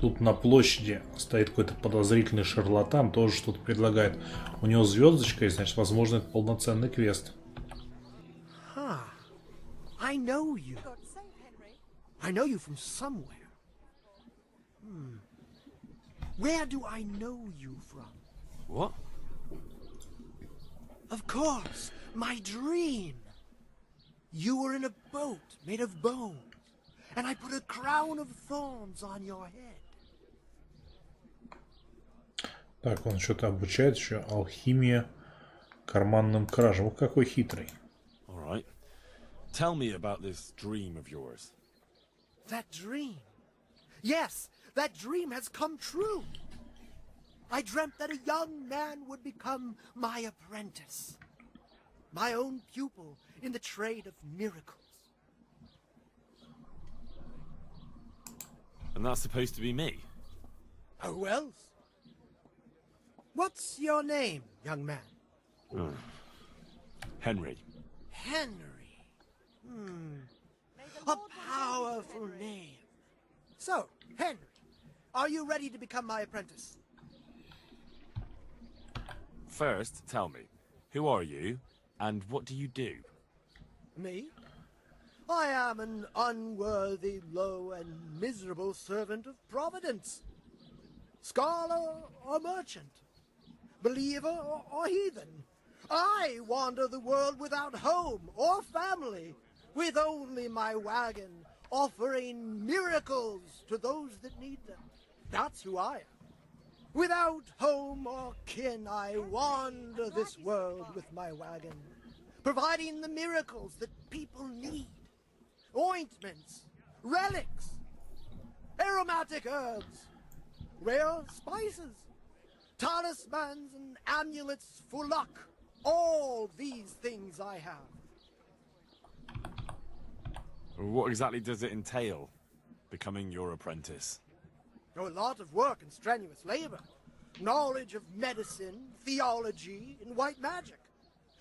Тут на площади стоит какой-то подозрительный шарлатан, тоже что-то предлагает. У него звездочка есть, значит, возможно, это полноценный квест. I know you. I know you from somewhere. Where do I know you from? What? Of course, my dream. You were in a boat made of bones, and I put a crown of thorns on your head. Так, он что-то обучает еще. Алхимия карманным кражам. Вот какой хитрый. All right. Tell me about this dream of yours. That dream. Yes, that dream has come true. I dreamt that a young man would become my apprentice. My own pupil in the trade of miracles. And that's supposed to be me? Who else? What's your name, young man? Henry. Henry. A powerful name. So, Henry, are you ready to become my apprentice? First, tell me, who are you, and what do you do? Me? I am an unworthy, low, and miserable servant of Providence. Scholar or merchant? Believer or heathen? I wander the world without home or family, with only my wagon, offering miracles to those that need them. That's who I am. Without home or kin, I wander this world with my wagon, providing the miracles that people need. Ointments, relics, aromatic herbs, rare spices, talismans and amulets for luck. All these things I have. What exactly does it entail, becoming your apprentice? A lot of work and strenuous labor. Knowledge of medicine, theology, and white magic.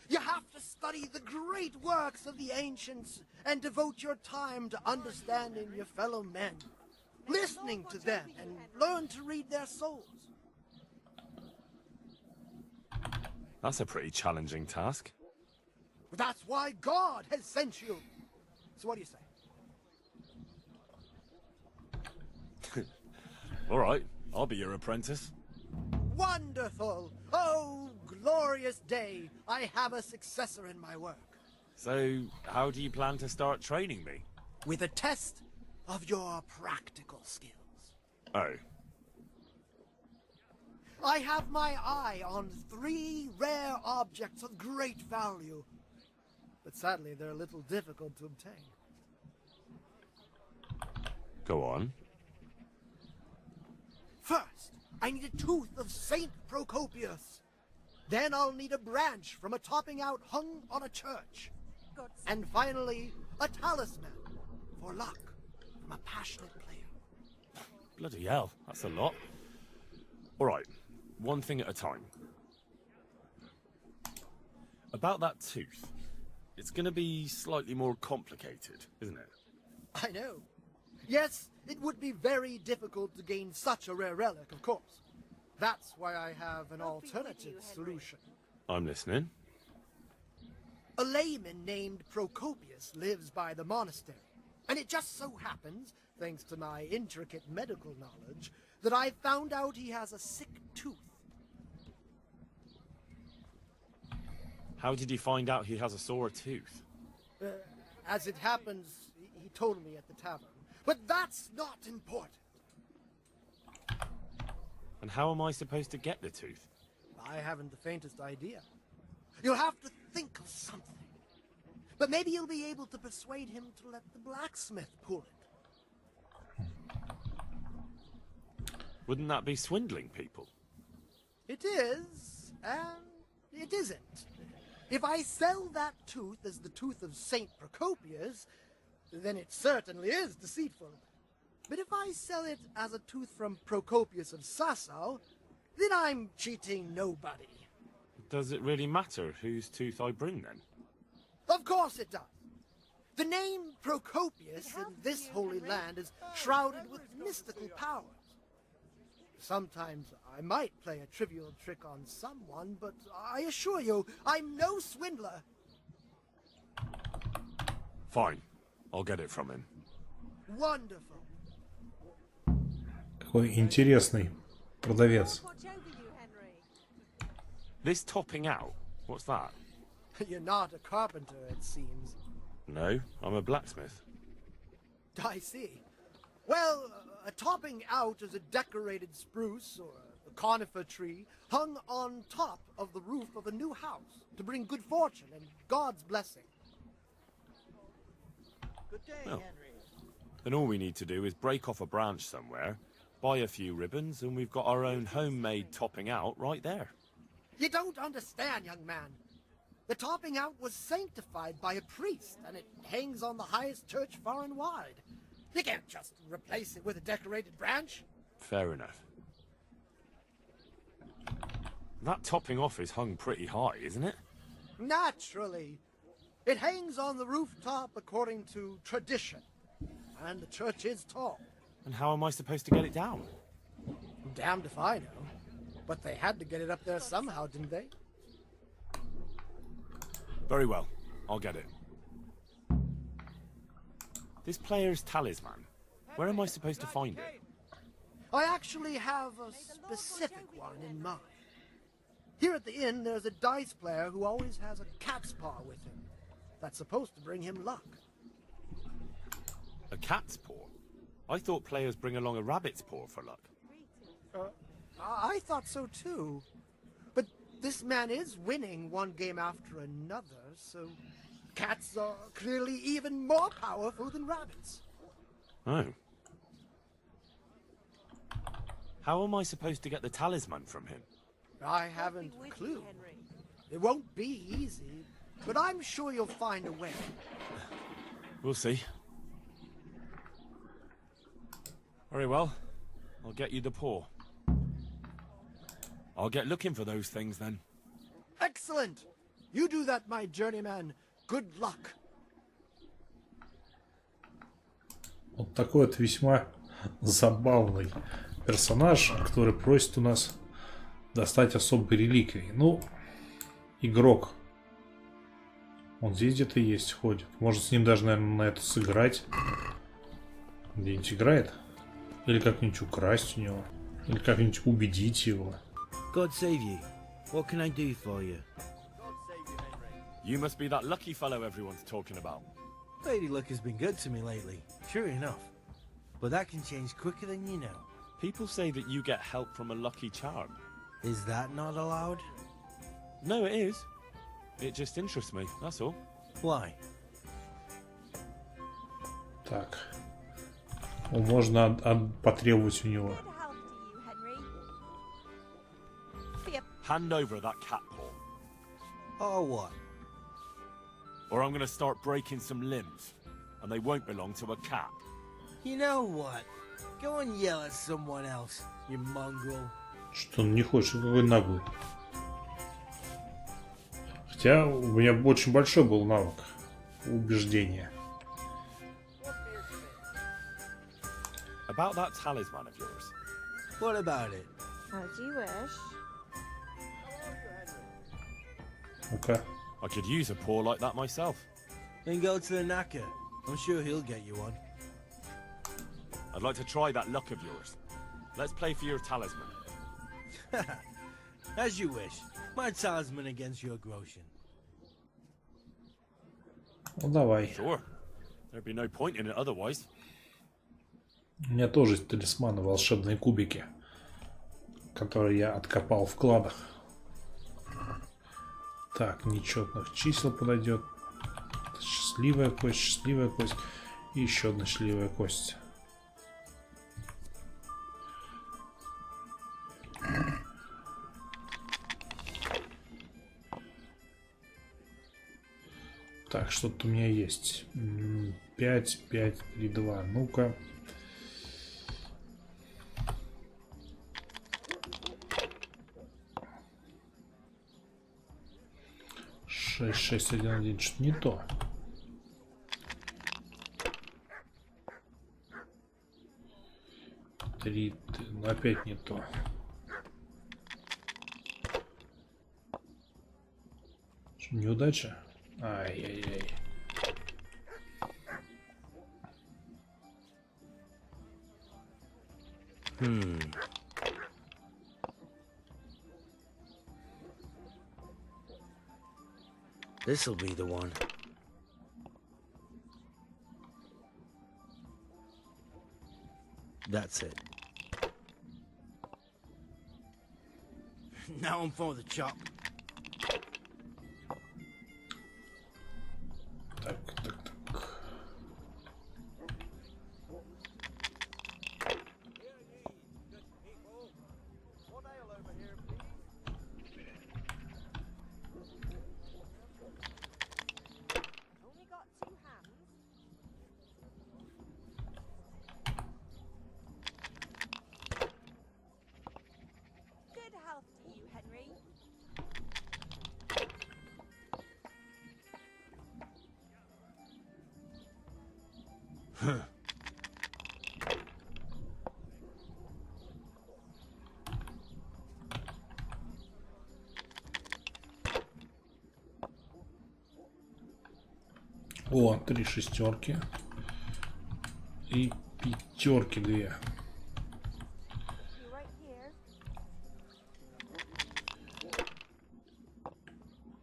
You have to study the great works of the ancients and devote your time to understanding your fellow men, listening to them, and learn to read their souls. That's a pretty challenging task. That's why God has sent you. So what do you say? All right, I'll be your apprentice. Wonderful! Oh, glorious day! I have a successor in my work. So, how do you plan to start training me? With a test of your practical skills. Oh. I have my eye on 3 rare objects of great value. But sadly, they're a little difficult to obtain. Go on. First, I need a tooth of Saint Procopius. Then I'll need a branch from a topping out hung on a church. And finally, a talisman for luck from a passionate player. Bloody hell, that's a lot. All right, one thing at a time. About that tooth, it's going to be slightly more complicated, isn't it? I know. Yes, it would be very difficult to gain such a rare relic, of course. That's why I have an alternative solution. I'm listening. A layman named Procopius lives by the monastery, and it just so happens, thanks to my intricate medical knowledge, that I found out he has a sick tooth. How did you find out he has a sore tooth? As it happens, he told me at the tavern. But that's not important. And how am I supposed to get the tooth? I haven't the faintest idea. You'll have to think of something. But maybe you'll be able to persuade him to let the blacksmith pull it. Wouldn't that be swindling people? It is, and it isn't. If I sell that tooth as the tooth of Saint Procopius, then it certainly is deceitful. But if I sell it as a tooth from Procopius of Sasau, then I'm cheating nobody. Does it really matter whose tooth I bring then? Of course it does. The name Procopius in this holy land is shrouded with mystical powers. Sometimes I might play a trivial trick on someone, but I assure you, I'm no swindler. Fine. I'll get it from him. Wonderful. Какой интересный продавец. This topping out? What's that? You're not a carpenter, it seems. No, I'm a blacksmith. I see. Well, a topping out is a decorated spruce or a conifer tree hung on top of the roof of a new house to bring good fortune and God's blessing. Good day, Oh. Henry. Then all we need to do is break off a branch somewhere, buy a few ribbons, and we've got our own homemade topping out right there. You don't understand, young man. The topping out was sanctified by a priest, and it hangs on the highest church far and wide. You can't just replace it with a decorated branch. Fair enough. That topping off is hung pretty high, isn't it? Naturally. It hangs on the rooftop according to tradition. And the church is tall. And how am I supposed to get it down? Damned if I know. But they had to get it up there somehow, didn't they? Very well. I'll get it. This player's talisman. Where am I supposed to find it? I actually have a specific one in mind. Here at the inn, there's a dice player who always has a cat's paw with him. That's supposed to bring him luck. A cat's paw? I thought players bring along a rabbit's paw for luck. I thought so too. But this man is winning one game after another, so cats are clearly even more powerful than rabbits. Oh. How am I supposed to get the talisman from him? I haven't a clue. It won't be easy, but I'm sure you'll find a way. We'll see. Very well. I'll get you the paw. I'll get looking for those things then. Excellent! You do that, my journeyman. Good luck. Вот такой вот весьма забавный персонаж, который просит у нас достать особые реликвии. Ну, игрок. Он здесь где-то есть, ходит. Может с ним даже, наверное, на это сыграть. Где-нибудь играет. Или как-нибудь украсть у него. Или как-нибудь убедить его. God save you. What can I do for you? You must be that lucky fellow everyone's talking about. Lady Luck has been good to me lately, sure enough. But that can change quicker than you know. People say that you get help from a lucky charm. Is that not allowed? No, it is. It just interests me, that's all. Why? Так. Ну, можно потребовать у него. Hand over that cat paw, Or what? or I'm gonna start breaking some limbs, and they won't belong to a cat. You know what? Go and yell at someone else, you mongrel. Что он не хочет, какой наглый. Хотя у меня очень большой был навык убеждения. About that talisman of yours. What about it? As you wish. Ну-ка. I could use a paw like that myself. Then go to the knacker. I'm sure he'll get you one. I'd like to try that luck of yours. Let's play for your talisman. As you wish. My talisman against your groschen. Ну давай. Sure. There'd be no point in it otherwise. У меня тоже есть талисманы, волшебные кубики, которые я откопал в кладах. Так, нечетных чисел подойдет. Счастливая кость и еще одна счастливая кость. Так, что-то у меня есть. 5, 5, 3, 2. Ну-ка. Шесть, 6, 1, 1. Что-то не то. 3, ну опять не то. Что, неудача? Ай-яй-яй. This'll be the one. That's it. Now I'm for the chop. Так. О, 3 шестерки и 5 2.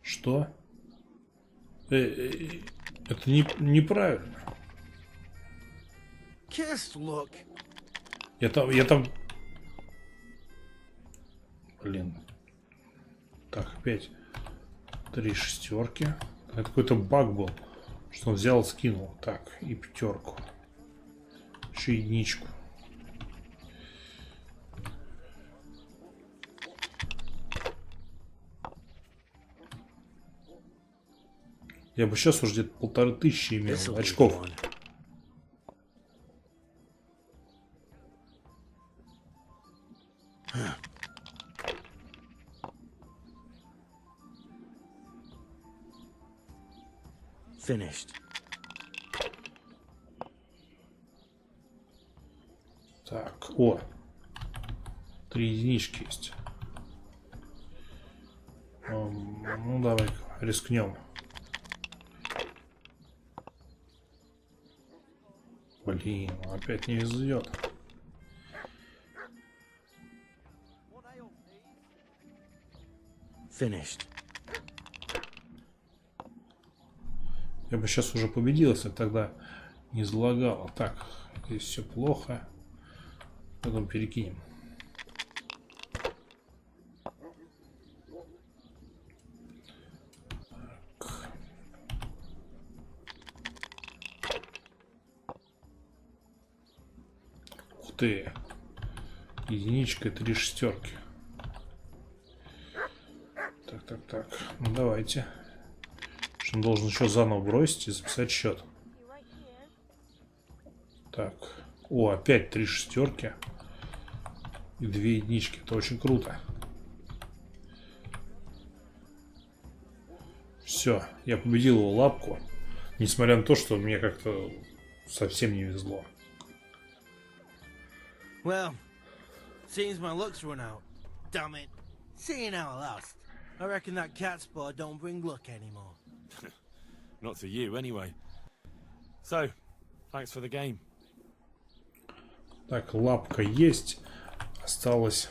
Что? Это неправильно. Я там... Блин. Так, опять 3 шестерки. Это какой-то баг был, что он взял и скинул. Так, и 5. Еще 1. Я бы сейчас уже где-то 1500 имел очков. Finished. Так, о, 3 единички есть. Ну давай рискнем. Блин, опять не везет. Finished. Я бы сейчас уже победил, если тогда не залагало. Так, здесь все плохо. Потом перекинем. Так. Ух ты. 1, 3 шестерки. Так. Ну давайте. Он должен еще заново бросить и записать счет. Так. О, опять 3 шестерки. И 2 единички. Это очень круто. Все. Я победил его лапку. Несмотря на то, что мне как-то совсем не везло. Well, seems my luck's run out. Damn it. Seeing how I lost. I reckon that cat spot don't bring luck anymore. Not to you, anyway. So, thanks for the game. Так, лапка есть. Осталось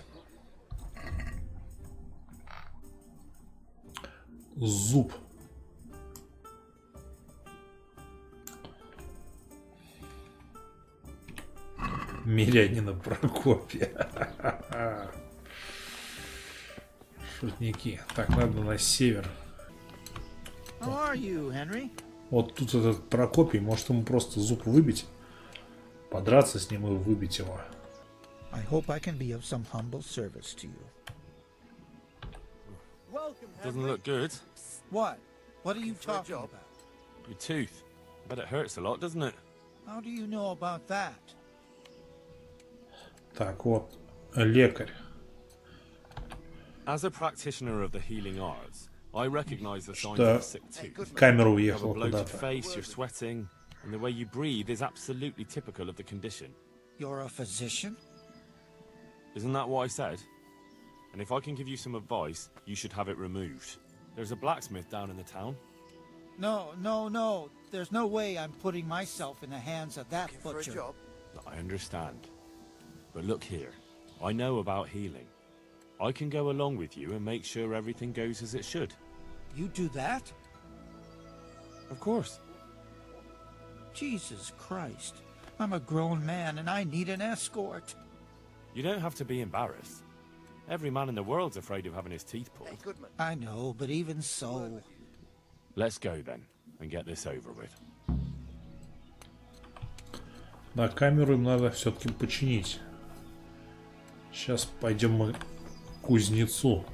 зуб. Мирянина Прокопия. Шутники. Так, надо на север. Вот тут этот Прокопий, может ему просто зуб выбить, подраться с ним и выбить его. I hope I can be of some humble service to you. Doesn't look good. What? What are you talking about? Your tooth. I bet it hurts a lot, doesn't it? How do you know about that? Так, вот, лекарь. As a practitioner of the healing arts, I recognize the signs of a sick tooth. Камера You have a уехала bloated куда-то. face, you're sweating, and the way you breathe is absolutely typical of the condition. You're a physician? Isn't that what I said? And if I can give you some advice, you should have it removed. There's a blacksmith down in the town. No. There's no way I'm putting myself in the hands of that For a butcher. job. I understand. But look here, I know about healing. I can go along with you and make sure everything goes as it should. You do that? Of course. Jesus Christ. I'm a grown man and I need an escort. You don't have to be embarrassed. Every man in the world's afraid of having his teeth Hey, pulled. Goodman. I know, but even so... Let's go then, and get this over with. Да, камеру им надо все-таки починить. Сейчас пойдем мы к кузнецу.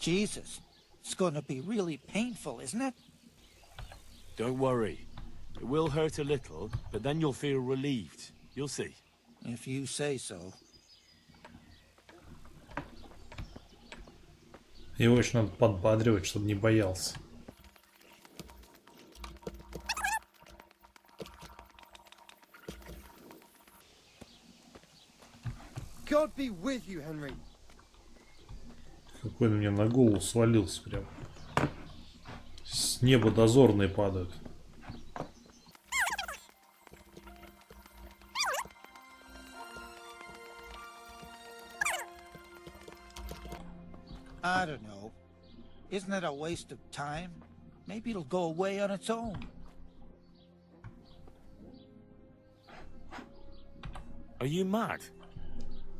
Jesus. It's gonna be really painful, isn't it? Don't worry. It will hurt a little, but then you'll feel relieved. You'll see. If you say so. Его еще надо подбадривать, чтобы не боялся. God be with you, Henry. Какой на меня на голову свалился прям. С неба дозорные падают. I don't know. Isn't it a waste of time? Maybe it'll go away on its own. Are you mad?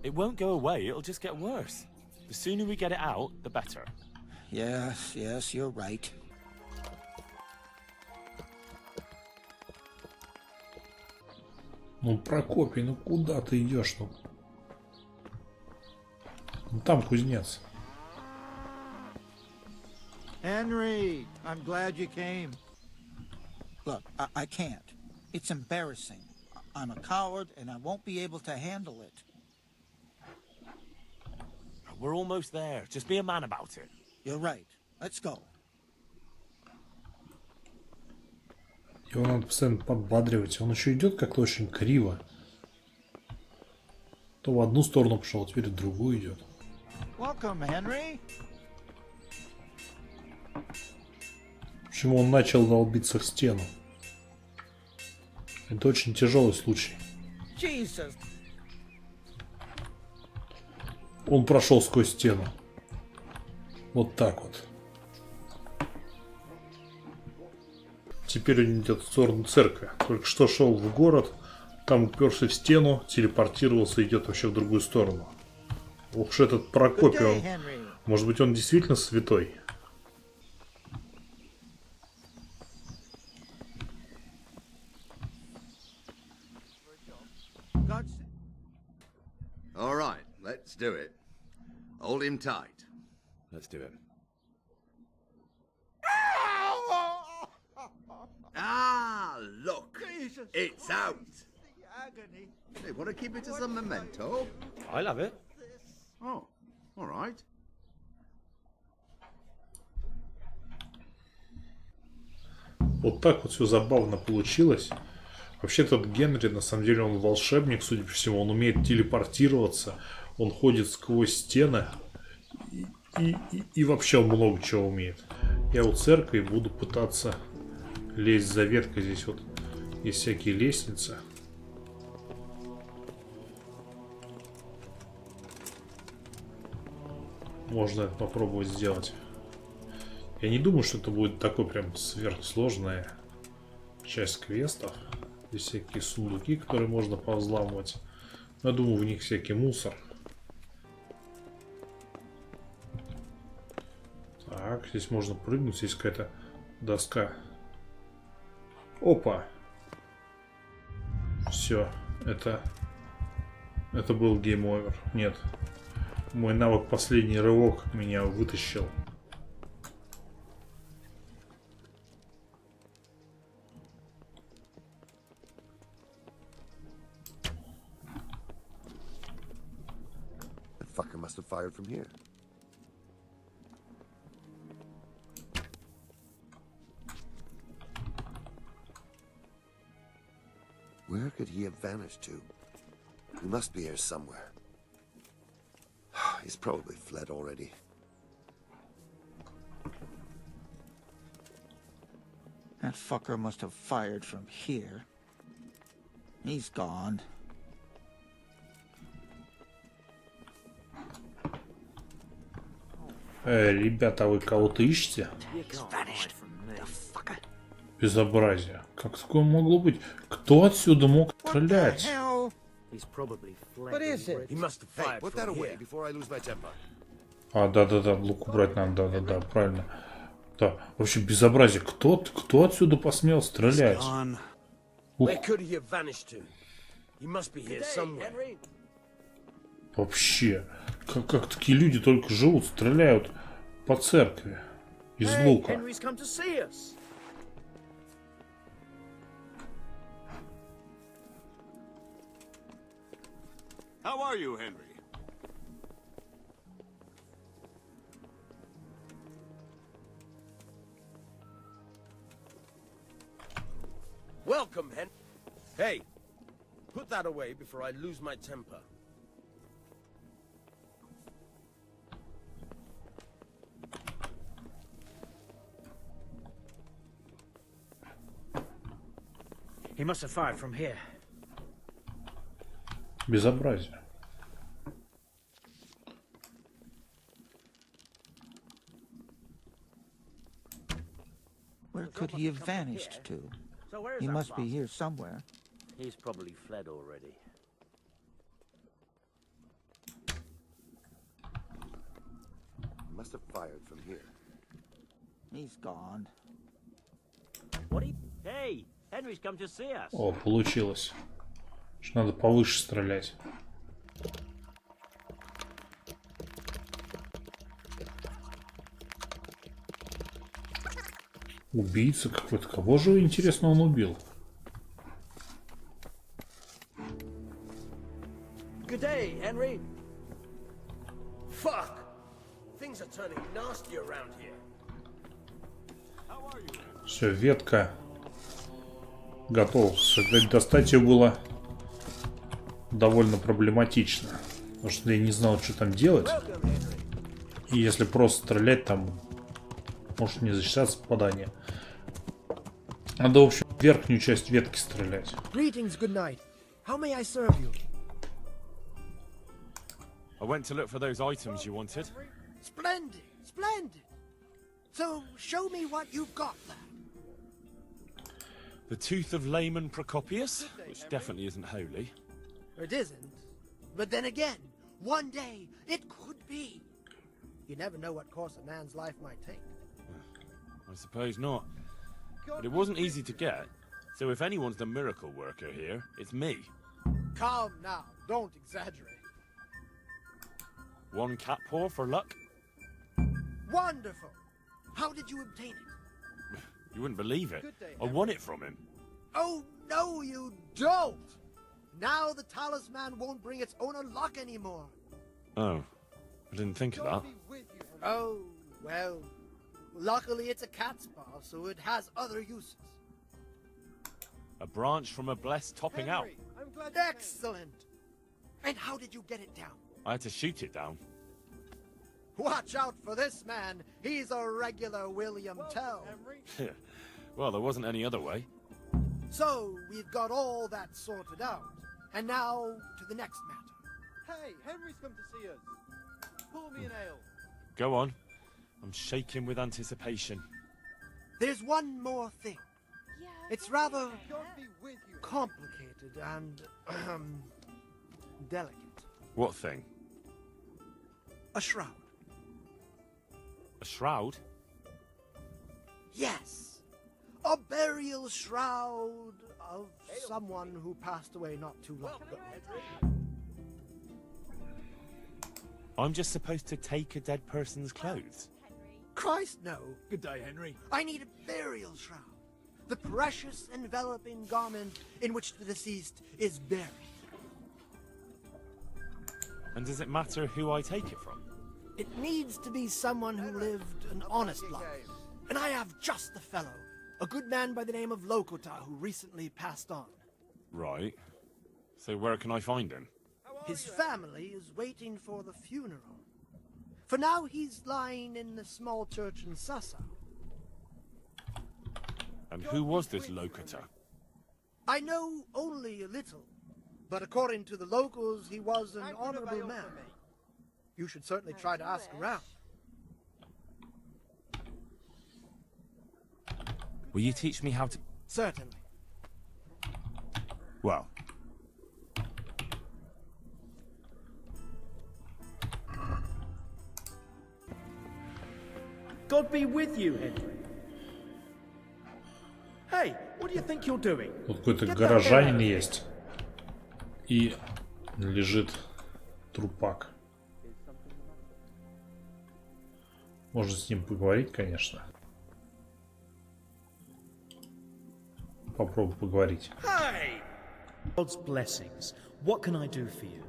It won't go away, it'll just get worse. The sooner we get it out, the better. Yes, you're right. Ну, Прокопий, ну куда ты идешь, ну? Ну, там кузнец. Henry, I'm glad you came. Look, I can't. It's embarrassing. I'm a coward and I won't be able to handle it. We're almost there. Just be a man about it. You're right. Let's go. Его надо постоянно подбадривать. Он еще идет как-то очень криво. То в одну сторону пошел, теперь в другую идет. Welcome, Henry. Почему он начал долбиться в стену? Это очень тяжелый случай. Jesus. Он прошел сквозь стену. Вот так вот. Теперь он идет в сторону церкви. Только что шел в город, там уперся в стену, телепортировался и идет вообще в другую сторону. Ух уж этот Good Прокопий, day, он, Henry. может быть, он действительно святой? God's... All right, let's do it. Hold him tight. Let's do it. Ah, look. Jesus It's out. The agony. Hey, want to keep it as a memento? I love it. Oh, all right. Вот так вот все забавно получилось. Вообще этот Генри, на самом деле, он волшебник, судя по всему. Он умеет телепортироваться, он ходит сквозь стены. И вообще он много чего умеет. Я у церкви буду пытаться лезть за веткой. Здесь вот есть всякие лестницы. Можно это попробовать сделать. Я не думаю, что это будет такой прям сверхсложная часть квестов. Здесь всякие сундуки, которые можно повзламывать. Но я думаю, в них всякий мусор. Так, здесь можно прыгнуть. Здесь какая-то доска. Опа! Все, это был гейм-овер. Нет. Мой навык последний рывок меня вытащил. The fucker must have fired from here. Where could he have vanished to? He must be here somewhere. He's probably fled already. That fucker must have fired from here. He's gone. Ребята, вы кого-то ищете? Безобразие. Как такое могло быть? Кто отсюда мог стрелять? А, да-да-да, лук убрать надо, да-да-да, правильно. Да, вообще безобразие. Кто отсюда посмел стрелять? Ух. Вообще, как такие люди только живут, стреляют по церкви из лука. How are you, Henry? Welcome, Hen. Hey, put that away before I lose my temper. He must have fired from here. Безобразие. Where could he have vanished to? He must be here somewhere. He's probably fled already. He must have fired from here. He's gone. What? Hey, Henry's come to see us. О, получилось. Надо повыше стрелять. Убийца какой-то. Кого же, интересно, он убил? Good day, Henry. Fuck. Things are turning nasty around here. Все, ветка готова. Достать ее было довольно проблематично. Потому что я не знал, что там делать. И если просто стрелять, там может не засчитаться попадание. Надо, в общем, верхнюю часть ветки стрелять. Greetings, good night. How may I serve you? I went to look for those items you wanted. Splendid, splendid. So, show me what you've got there. The tooth of layman Procopius, which definitely isn't holy. It isn't. But then again, one day it could be. You never know what course a man's life might take. I suppose not. But it wasn't easy to get. So if anyone's the miracle worker here, it's me. Calm now, don't exaggerate. One cat paw for luck? Wonderful. How did you obtain it? You wouldn't believe it. I won it from him. Oh, no, you don't. Now the talisman won't bring its owner luck anymore. Oh, I didn't think of that. Oh, well, luckily it's a cat's paw, so it has other uses. A branch from a blessed topping out. I'm glad. Excellent. And how did you get it down? I had to shoot it down. Watch out for this man. He's a regular William Tell. Well, there wasn't any other way. So, we've got all that sorted out. And now, to the next matter. Hey, Henry's come to see us. Pour me an ale. Go on. I'm shaking with anticipation. There's one more thing. It's rather complicated and delicate. What thing? A shroud. A shroud? Yes. A burial shroud of someone who passed away not too long ago. I'm just supposed to take a dead person's clothes. Christ, no. Good day, Henry. I need a burial shroud. The precious enveloping garment in which the deceased is buried. And does it matter who I take it from? It needs to be someone who lived an honest life. And I have just the fellow. A good man by the name of Lokota who recently passed on. Right. So where can I find him? His family is waiting for the funeral. For now, he's lying in the small church in Sassa. And who was this Lokata? I know only a little, but according to the locals, he was an honorable man. You should certainly try to ask around. Will you teach me how to... Certainly. Well... God be with you, Henry. Hey, what do you think you're doing? Тут какой-то горожанин есть. И лежит трупак. Можно с ним поговорить, конечно. Попробуй поговорить. Hey! God's blessings. What can I do for you?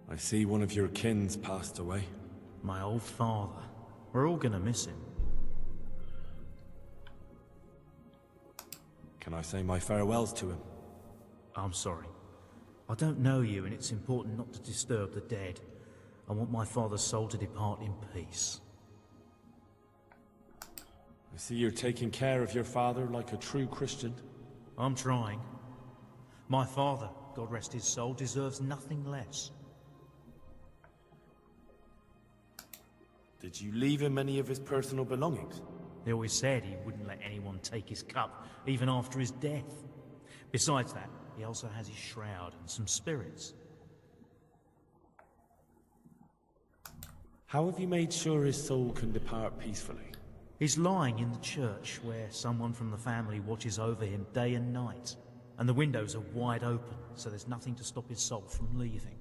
I see one of your kin's passed away. My old father. We're all gonna miss him. Can I say my farewells to him? I'm sorry. I don't know you, and it's important not to disturb the dead. I want my father's soul to depart in peace. I see you're taking care of your father like a true Christian. I'm trying. My father, God rest his soul, deserves nothing less. Did you leave him any of his personal belongings? He always said he wouldn't let anyone take his cup, even after his death. Besides that, he also has his shroud and some spirits. How have you made sure his soul can depart peacefully? He's lying in the church where someone from the family watches over him day and night. And the windows are wide open, so there's nothing to stop his soul from leaving.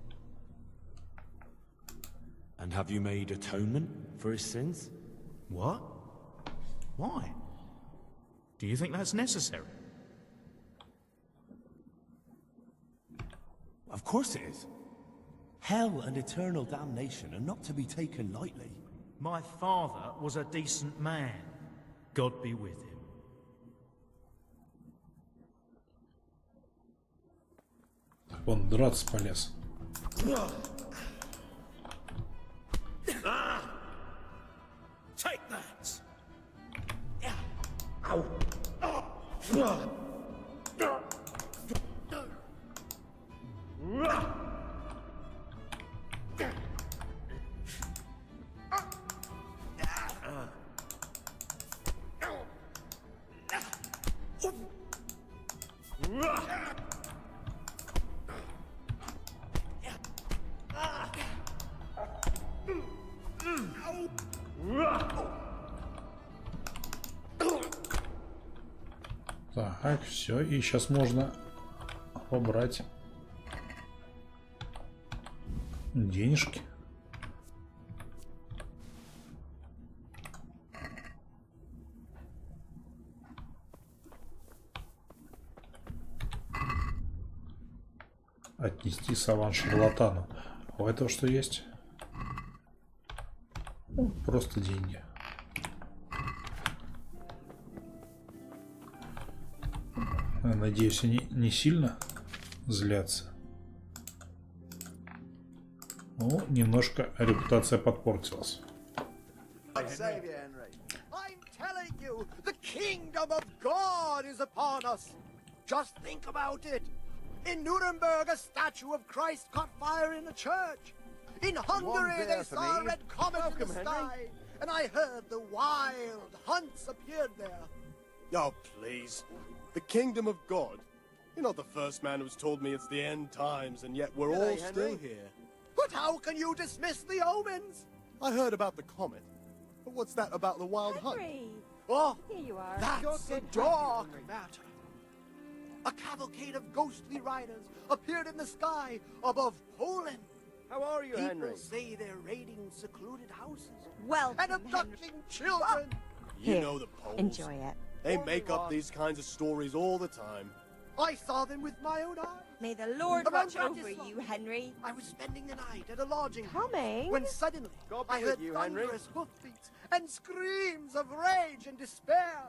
And have you made atonement for his sins? What? Why? Do you think that's necessary? Of course it is. Hell and eternal damnation are not to be taken lightly. My father was a decent man. God be with him. Он драться полез. Take that! Ow! Так, все, и сейчас можно побрать денежки. Отнести саван шарлатану. А у этого что есть? Просто деньги. Надеюсь, они не сильно злятся. Ну, немножко репутация подпортилась. I'm telling you, the kingdom of God is upon us. Just think about it. In Nuremberg, a statue of Christ caught fire in a church. In Hungary, they saw a red comet in the sky. And I heard the wild hunts appeared there. Oh, please. The kingdom of God? You're not the first man who's told me it's the end times, and yet we're all still here. But how can you dismiss the omens? I heard about the comet. But what's that about the wild hunt? Oh, here you are. That's a dark matter. A cavalcade of ghostly riders appeared in the sky above Poland. How are you, Henry? People say they're raiding secluded houses. Well, and abducting children. You know the Poles. Enjoy it. They make up these kinds of stories all the time. I saw them with my own eyes. May the Lord Around watch over Bratislava. you, Henry. I was spending the night at a lodging Coming? when suddenly God be I heard with you, Henry. thunderous hoofbeats and screams of rage and despair.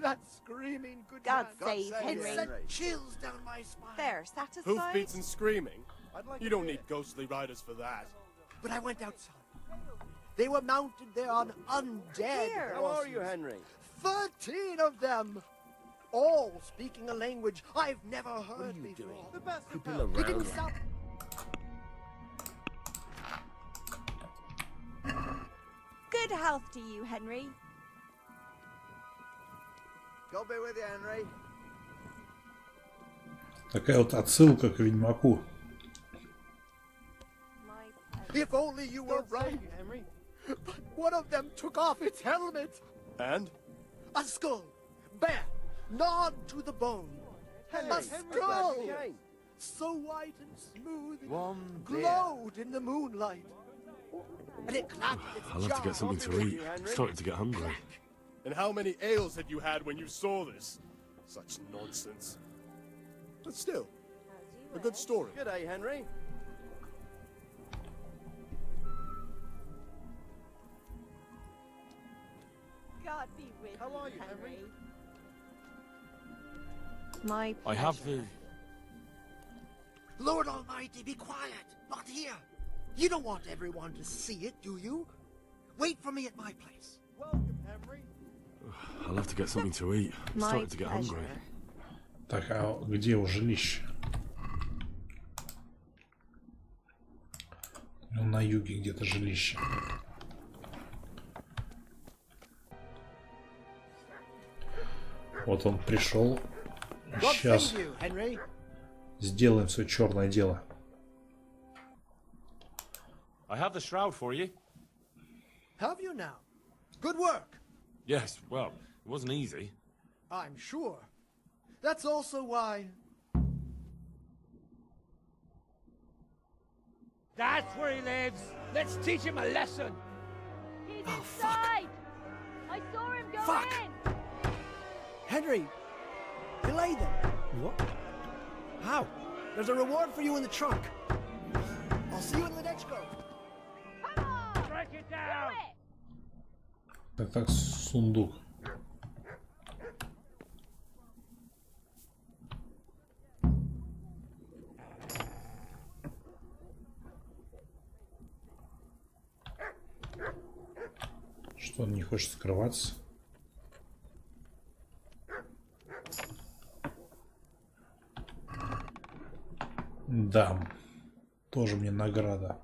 That screaming good God man. save Henry. It sent chills down my spine. There, satisfied? Hoofbeats and screaming? You don't need ghostly riders for that. But I went outside. They were mounted there on undead Here. How are you, Henry? 13 of them! All speaking a language I've never heard What are you before. doing? The best Creeping of them. He didn't around. stop. Good health to you, Henry. God be with you, Henry. Такая вот отсылка к Ведьмаку. My pleasure. If only you were right, Henry. But one of them took off its helmet. And? A skull, bare, gnawed to the bone. A skull, so white and smooth, it glowed in the moonlight. And it clapped its I'll have to get something to eat. I'm starting to get hungry. And how many ales had you had when you saw this? Such nonsense. But still, a good story. Good day, Henry. God be with How you, are you, Henry. Henry? My I have the... Lord Almighty, be quiet. Not here. You don't want everyone to see it, do you? Wait for me at my place. Welcome, Henry. I'll have to get something to eat. I'm My starting to get hungry. pleasure. Так, а где его жилище? Ну, на юге где-то жилище. Вот он пришел. God Сейчас save you, Henry. сделаем все черное дело. I have the shroud for you. Have you now? Good work. Yes, well, it wasn't easy. I'm sure. That's also why. That's where he lives. Let's teach him a lesson. He's Oh, inside. I saw him go Fuck. in. Henry, delay them. What? How? There's a reward for you in the trunk. I'll see you in the next go. Come on. Break it Do down. it. Так, сундук. Что он не хочет скрываться? Да, тоже мне награда.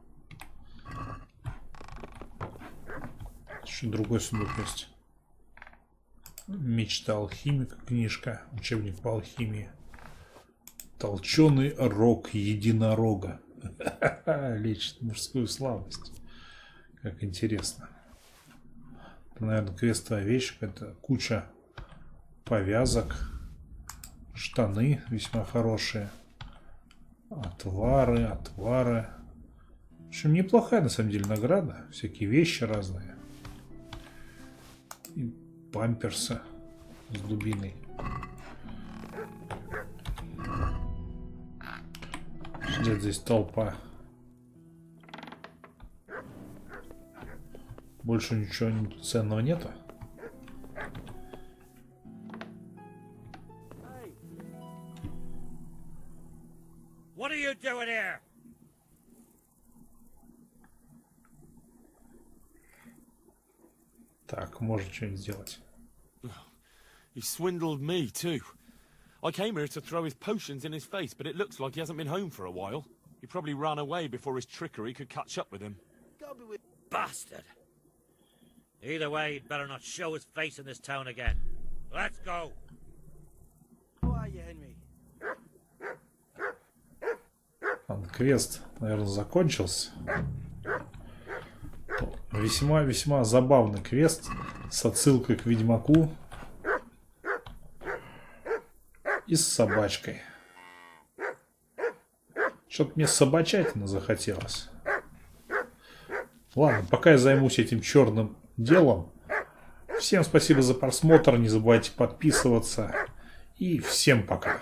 Еще другой сундук есть. Мечта алхимика, книжка, учебник по алхимии. Толченый рог единорога. Лечит мужскую слабость. Как интересно. Это, наверное, квестовая вещь. Это куча повязок. Штаны весьма хорошие. Отвары. В общем, неплохая на самом деле награда. Всякие вещи разные. И памперсы с дубиной. Где здесь толпа. Больше ничего ценного нету. What are you doing here? Так, можно что-нибудь сделать. He swindled me too. I came here to throw his potions in his face, but it looks like he hasn't been home for a while. He probably ran away before his trickery could catch up with him. Bastard. Either way, he'd better not show his face in this town again. Let's go. How are you, Henry? Квест, наверное, закончился. Весьма забавный квест с отсылкой к Ведьмаку и с собачкой. Что-то мне собачатина захотелось. Ладно, пока я займусь этим черным делом. Всем спасибо за просмотр, не забывайте подписываться. И всем пока.